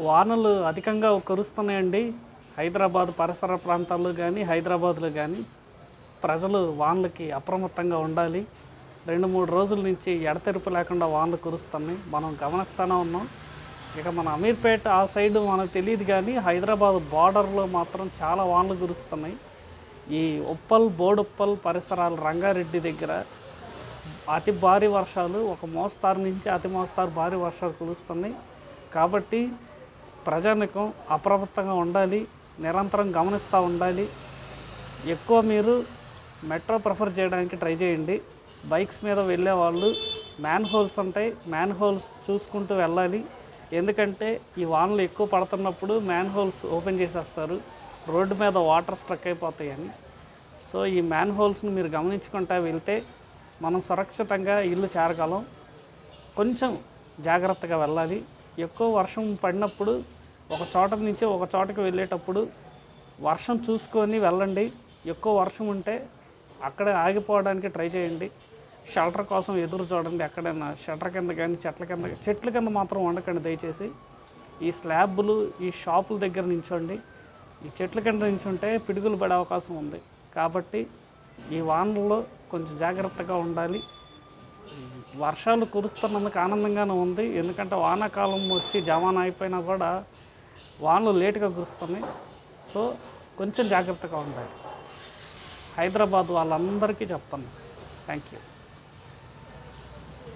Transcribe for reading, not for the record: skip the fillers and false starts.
వానలు అధికంగా కురుస్తున్నాయండి. హైదరాబాద్ పరిసర ప్రాంతాల్లో కానీ హైదరాబాద్లో కానీ ప్రజలు వానలకి అప్రమత్తంగా ఉండాలి. 2-3 రోజుల నుంచి ఎడతెరిపి లేకుండా వానలు కురుస్తున్నాయి, మనం గమనిస్తూనే ఉన్నాం. ఇక మన అమీర్పేట ఆ సైడ్ మనకు తెలియదు కానీ హైదరాబాద్ బార్డర్లో మాత్రం చాలా వానలు కురుస్తున్నాయి. ఈ ఉప్పల్ బోడుప్పల్ పరిసరాలు రంగారెడ్డి దగ్గర అతి భారీ వర్షాలు, ఒక మోస్తారు నుంచి అతి మోస్తారు భారీ వర్షాలు కురుస్తున్నాయి. కాబట్టి ప్రజానికం అప్రమత్తంగా ఉండాలి, నిరంతరం గమనిస్తూ ఉండాలి. ఎక్కువ మీరు మెట్రో ప్రిఫర్ చేయడానికి ట్రై చేయండి. బైక్స్ మీద వెళ్ళే వాళ్ళు మ్యాన్ హోల్స్ ఉంటాయి, మ్యాన్ హోల్స్ చూసుకుంటూ వెళ్ళాలి. ఎందుకంటే ఈ వానలు ఎక్కువ పడుతున్నప్పుడు మ్యాన్ హోల్స్ ఓపెన్ చేసేస్తారు, రోడ్డు మీద వాటర్ స్ట్రక్ అయిపోతాయని. సో ఈ మ్యాన్ హోల్స్ని మీరు గమనించుకుంటూ వెళ్తే మనం సురక్షితంగా ఇల్లు చేరగలం. కొంచెం జాగ్రత్తగా వెళ్ళాలి. ఎక్కువ వర్షం పడినప్పుడు ఒక చోట నుంచి ఒక చోటకి వెళ్ళేటప్పుడు వర్షం చూసుకొని వెళ్ళండి. ఎక్కువ వర్షం ఉంటే అక్కడే ఆగిపోవడానికి ట్రై చేయండి. షెల్టర్ కోసం ఎదురు చూడండి. ఎక్కడైనా షెల్టర్ కింద కానీ చెట్ల కింద మాత్రం ఉండకండి దయచేసి. ఈ స్లాబ్లు, ఈ షాపుల దగ్గర నించోండి. ఈ చెట్ల కింద నించుంటే పిడుగులు పడే అవకాశం ఉంది. కాబట్టి ఈ వానల్లో కొంచెం జాగ్రత్తగా ఉండాలి. వర్షాలు కురుస్తున్నందుకు ఆనందంగానే ఉంది, ఎందుకంటే వానాకాలం వచ్చి జమానా అయిపోయినా కూడా వానలు లేటుగా కురుస్తున్నాయి. సో కొంచెం జాగ్రత్తగా ఉండాలి. హైదరాబాద్ వాళ్ళందరికీ చెప్తాను. Thank you.